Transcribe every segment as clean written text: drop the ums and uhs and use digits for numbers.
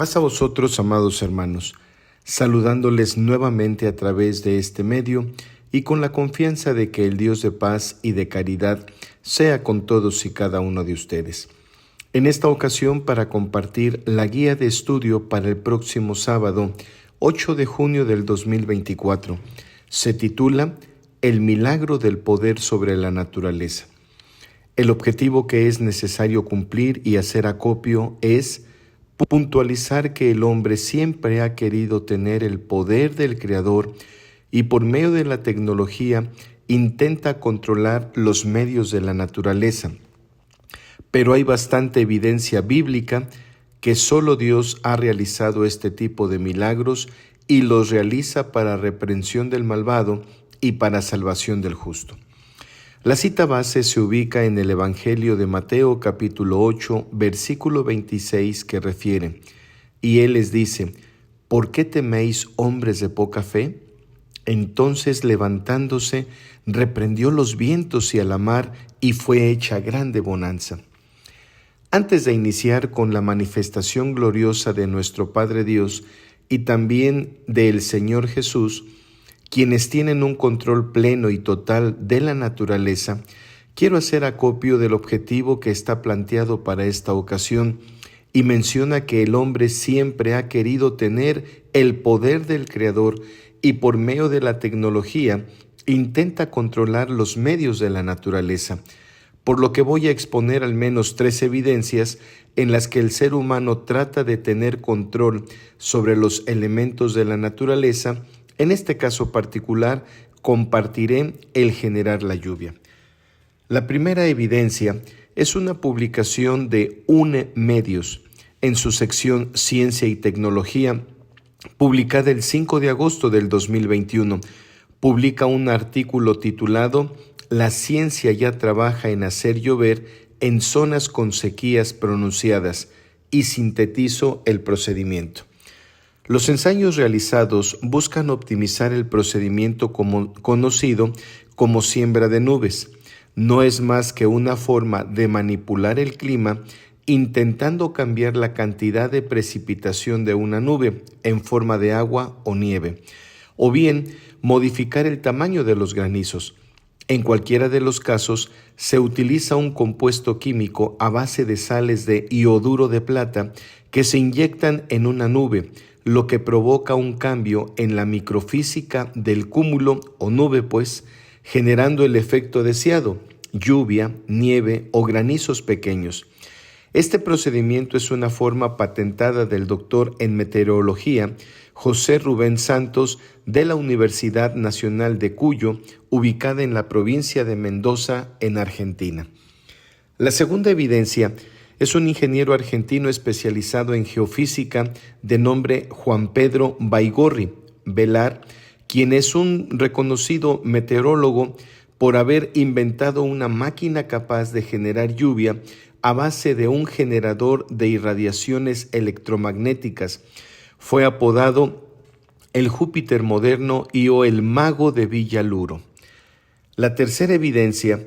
Paz a vosotros, amados hermanos, saludándoles nuevamente a través de este medio y con la confianza de que el Dios de paz y de caridad sea con todos y cada uno de ustedes. En esta ocasión, para compartir la guía de estudio para el próximo sábado, 8 de junio del 2024, se titula El milagro del poder sobre la naturaleza. El objetivo que es necesario cumplir y hacer acopio es puntualizar que el hombre siempre ha querido tener el poder del Creador y por medio de la tecnología intenta controlar los medios de la naturaleza. Pero hay bastante evidencia bíblica que solo Dios ha realizado este tipo de milagros y los realiza para reprensión del malvado y para salvación del justo. La cita base se ubica en el Evangelio de Mateo capítulo 8, versículo 26, que refiere: y Él les dice, ¿por qué teméis, hombres de poca fe? Entonces, levantándose, reprendió los vientos y a la mar, y fue hecha grande bonanza. Antes de iniciar con la manifestación gloriosa de nuestro Padre Dios y también del Señor Jesús, quienes tienen un control pleno y total de la naturaleza, quiero hacer acopio del objetivo que está planteado para esta ocasión y menciona que el hombre siempre ha querido tener el poder del Creador y por medio de la tecnología intenta controlar los medios de la naturaleza, por lo que voy a exponer al menos 3 evidencias en las que el ser humano trata de tener control sobre los elementos de la naturaleza. En este caso particular, compartiré el generar la lluvia. La primera evidencia es una publicación de UNE Medios en su sección Ciencia y Tecnología, publicada el 5 de agosto del 2021. Publica un artículo titulado La ciencia ya trabaja en hacer llover en zonas con sequías pronunciadas, y sintetizo el procedimiento. Los ensayos realizados buscan optimizar el procedimiento conocido como siembra de nubes. No es más que una forma de manipular el clima intentando cambiar la cantidad de precipitación de una nube en forma de agua o nieve, o bien modificar el tamaño de los granizos. En cualquiera de los casos, se utiliza un compuesto químico a base de sales de ioduro de plata que se inyectan en una nube, lo que provoca un cambio en la microfísica del cúmulo o nube, generando el efecto deseado, lluvia, nieve o granizos pequeños. Este procedimiento es una forma patentada del doctor en meteorología José Rubén Santos de la Universidad Nacional de Cuyo, ubicada en la provincia de Mendoza, en Argentina. La segunda evidencia es un ingeniero argentino especializado en geofísica de nombre Juan Pedro Baigorri Velar, quien es un reconocido meteorólogo por haber inventado una máquina capaz de generar lluvia a base de un generador de irradiaciones electromagnéticas. Fue apodado el Júpiter moderno o el mago de Villaluro. La tercera evidencia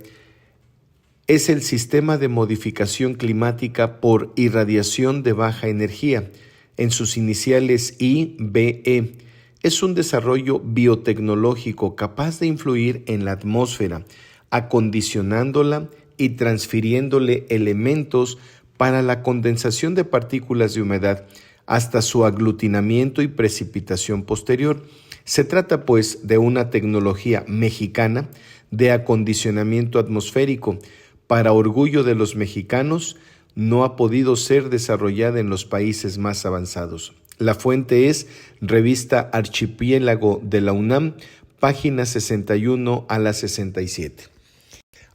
es el sistema de modificación climática por irradiación de baja energía, en sus iniciales IBE. Es un desarrollo biotecnológico capaz de influir en la atmósfera, acondicionándola y transfiriéndole elementos para la condensación de partículas de humedad hasta su aglutinamiento y precipitación posterior. Se trata, de una tecnología mexicana de acondicionamiento atmosférico. Para orgullo de los mexicanos, no ha podido ser desarrollada en los países más avanzados. La fuente es Revista Archipiélago de la UNAM, páginas 61 a la 67.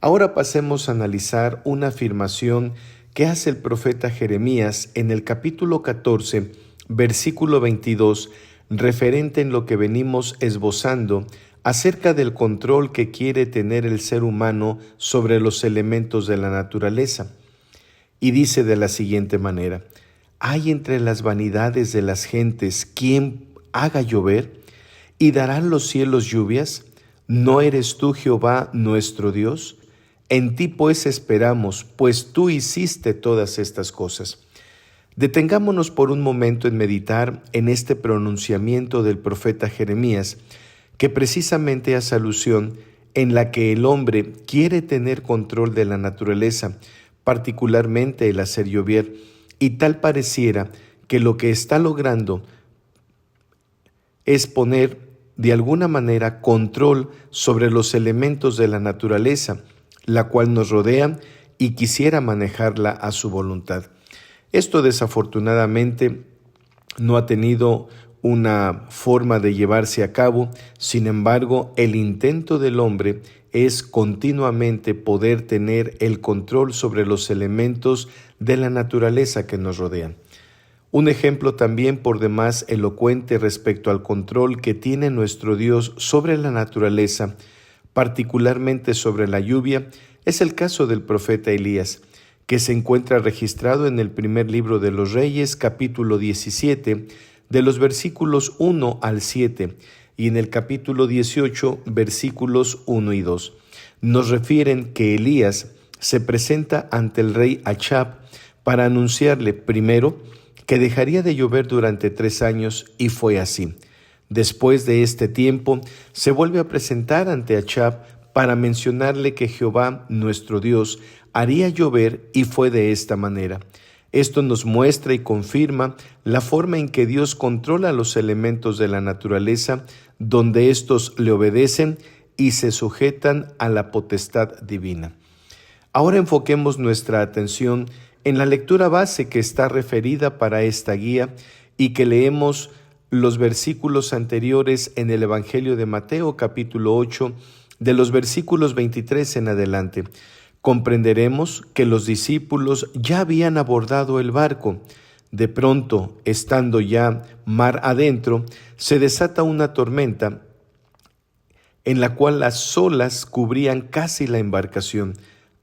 Ahora pasemos a analizar una afirmación que hace el profeta Jeremías en el capítulo 14, versículo 22, referente en lo que venimos esbozando acerca del control que quiere tener el ser humano sobre los elementos de la naturaleza. Y dice de la siguiente manera: ¿hay entre las vanidades de las gentes quien haga llover y darán los cielos lluvias? ¿No eres tú, Jehová, nuestro Dios? En ti pues esperamos, pues tú hiciste todas estas cosas. Detengámonos por un momento en meditar en este pronunciamiento del profeta Jeremías, que precisamente hace alusión en la que el hombre quiere tener control de la naturaleza, particularmente el hacer llover, y tal pareciera que lo que está logrando es poner de alguna manera control sobre los elementos de la naturaleza, la cual nos rodea, y quisiera manejarla a su voluntad. Esto desafortunadamente no ha tenido una forma de llevarse a cabo. Sin embargo, el intento del hombre es continuamente poder tener el control sobre los elementos de la naturaleza que nos rodean. Un ejemplo también por demás elocuente respecto al control que tiene nuestro Dios sobre la naturaleza, particularmente sobre la lluvia, es el caso del profeta Elías, que se encuentra registrado en el primer libro de los Reyes, capítulo 17, de los versículos 1 al 7, y en el capítulo 18, versículos 1 y 2. Nos refieren que Elías se presenta ante el rey Achab para anunciarle, primero, que dejaría de llover durante 3 años, y fue así. Después de este tiempo, se vuelve a presentar ante Achab para mencionarle que Jehová, nuestro Dios, haría llover, y fue de esta manera. Esto nos muestra y confirma la forma en que Dios controla los elementos de la naturaleza, donde éstos le obedecen y se sujetan a la potestad divina. Ahora enfoquemos nuestra atención en la lectura base que está referida para esta guía y que leemos los versículos anteriores en el Evangelio de Mateo, capítulo 8, de los versículos 23 en adelante. Comprenderemos que los discípulos ya habían abordado el barco. De pronto, estando ya mar adentro, se desata una tormenta en la cual las olas cubrían casi la embarcación.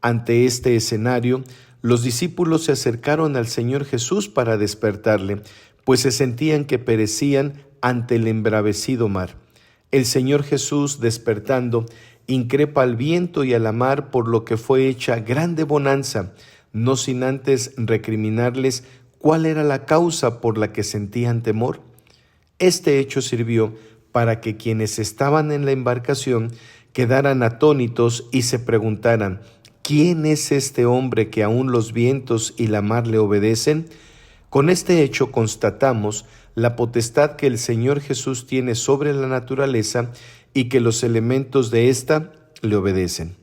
Ante este escenario, los discípulos se acercaron al Señor Jesús para despertarle, pues se sentían que perecían ante el embravecido mar. El Señor Jesús, despertando, increpa al viento y a la mar por lo que fue hecha grande bonanza, no sin antes recriminarles cuál era la causa por la que sentían temor. Este hecho sirvió para que quienes estaban en la embarcación quedaran atónitos y se preguntaran: ¿quién es este hombre que aún los vientos y la mar le obedecen? Con este hecho constatamos la potestad que el Señor Jesús tiene sobre la naturaleza y que los elementos de ésta le obedecen.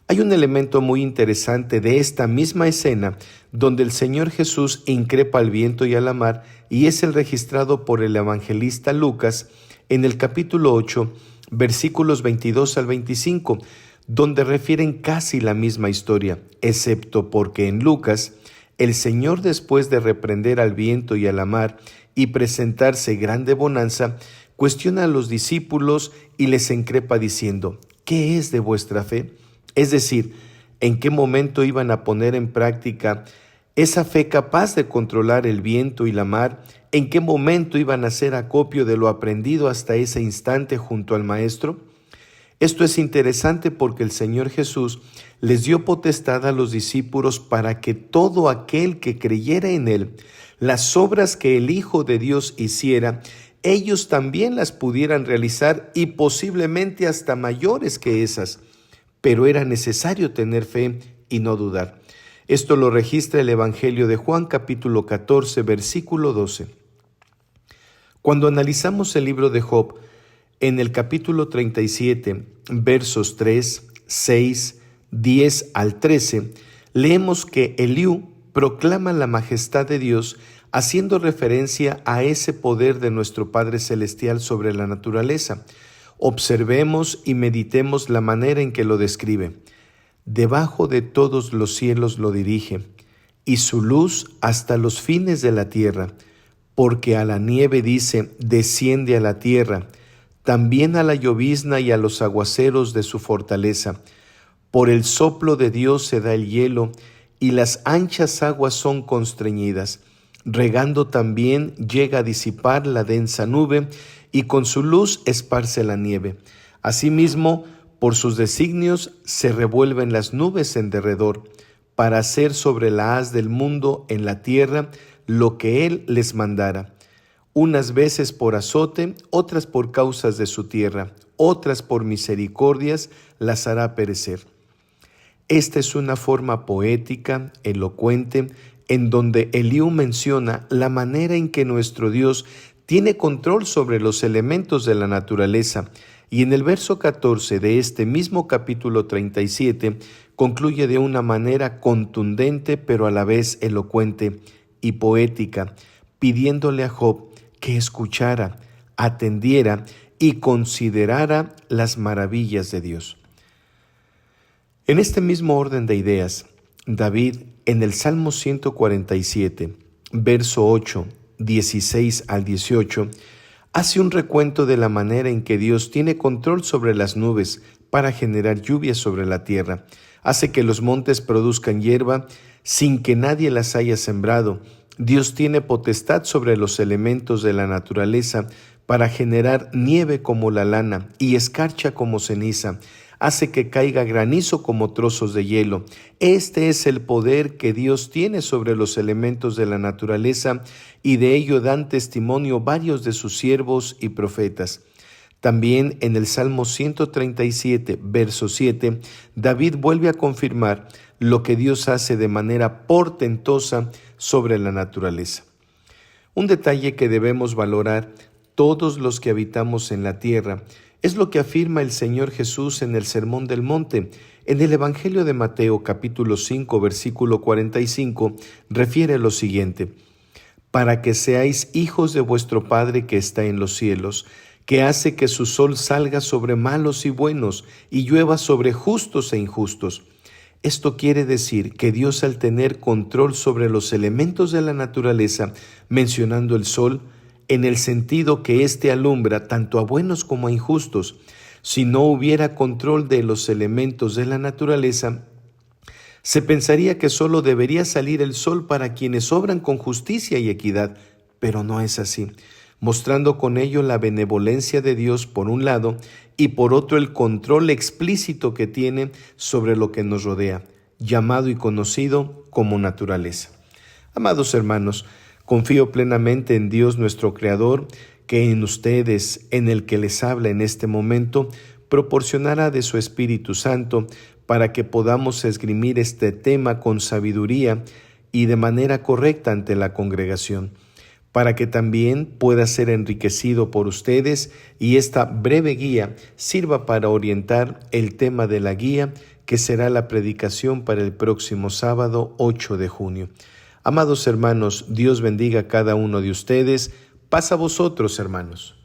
Hay un elemento muy interesante de esta misma escena donde el Señor Jesús increpa al viento y a la mar, y es el registrado por el evangelista Lucas en el capítulo 8, versículos 22 al 25, donde refieren casi la misma historia, excepto porque en Lucas, el Señor, después de reprender al viento y a la mar y presentarse grande bonanza, cuestiona a los discípulos y les increpa diciendo: ¿qué es de vuestra fe? Es decir, ¿en qué momento iban a poner en práctica esa fe capaz de controlar el viento y la mar? ¿En qué momento iban a hacer acopio de lo aprendido hasta ese instante junto al Maestro? Esto es interesante porque el Señor Jesús les dio potestad a los discípulos para que todo aquel que creyera en Él, las obras que el Hijo de Dios hiciera, ellos también las pudieran realizar, y posiblemente hasta mayores que esas. Pero era necesario tener fe y no dudar. Esto lo registra el Evangelio de Juan, capítulo 14, versículo 12. Cuando analizamos el libro de Job, en el capítulo 37, versos 3, 6, 10 al 13, leemos que Eliú proclama la majestad de Dios, haciendo referencia a ese poder de nuestro Padre Celestial sobre la naturaleza. Observemos y meditemos la manera en que lo describe. Debajo de todos los cielos lo dirige, y su luz hasta los fines de la tierra, porque a la nieve dice: desciende a la tierra, también a la llovizna y a los aguaceros de su fortaleza. Por el soplo de Dios se da el hielo, y las anchas aguas son constreñidas. Regando también llega a disipar la densa nube, y con su luz esparce la nieve. Asimismo, por sus designios se revuelven las nubes en derredor, para hacer sobre la haz del mundo en la tierra lo que él les mandara. Unas veces por azote, otras por causas de su tierra, otras por misericordias las hará perecer. Esta es una forma poética, elocuente, en donde Eliú menciona la manera en que nuestro Dios tiene control sobre los elementos de la naturaleza, y en el verso 14 de este mismo capítulo 37 concluye de una manera contundente pero a la vez elocuente y poética, pidiéndole a Job que escuchara, atendiera y considerara las maravillas de Dios. En este mismo orden de ideas, David, en el Salmo 147, verso 8, 16 al 18, hace un recuento de la manera en que Dios tiene control sobre las nubes para generar lluvia sobre la tierra, hace que los montes produzcan hierba sin que nadie las haya sembrado. Dios tiene potestad sobre los elementos de la naturaleza para generar nieve como la lana y escarcha como ceniza. Hace que caiga granizo como trozos de hielo. Este es el poder que Dios tiene sobre los elementos de la naturaleza, y de ello dan testimonio varios de sus siervos y profetas. También en el Salmo 137, verso 7, David vuelve a confirmar lo que Dios hace de manera portentosa sobre la naturaleza. Un detalle que debemos valorar todos los que habitamos en la tierra es lo que afirma el Señor Jesús en el Sermón del Monte. En el Evangelio de Mateo, capítulo 5, versículo 45, refiere lo siguiente: para que seáis hijos de vuestro Padre que está en los cielos, que hace que su sol salga sobre malos y buenos, y llueva sobre justos e injustos. Esto quiere decir que Dios, al tener control sobre los elementos de la naturaleza, mencionando el sol, en el sentido que éste alumbra tanto a buenos como a injustos, si no hubiera control de los elementos de la naturaleza, se pensaría que solo debería salir el sol para quienes obran con justicia y equidad, pero no es así, mostrando con ello la benevolencia de Dios por un lado y por otro el control explícito que tiene sobre lo que nos rodea, llamado y conocido como naturaleza. Amados hermanos, confío plenamente en Dios nuestro Creador, que en ustedes, en el que les habla en este momento, proporcionará de su Espíritu Santo para que podamos esgrimir este tema con sabiduría y de manera correcta ante la congregación, para que también pueda ser enriquecido por ustedes y esta breve guía sirva para orientar el tema de la guía, que será la predicación para el próximo sábado 8 de junio. Amados hermanos, Dios bendiga a cada uno de ustedes. Paz a vosotros, hermanos.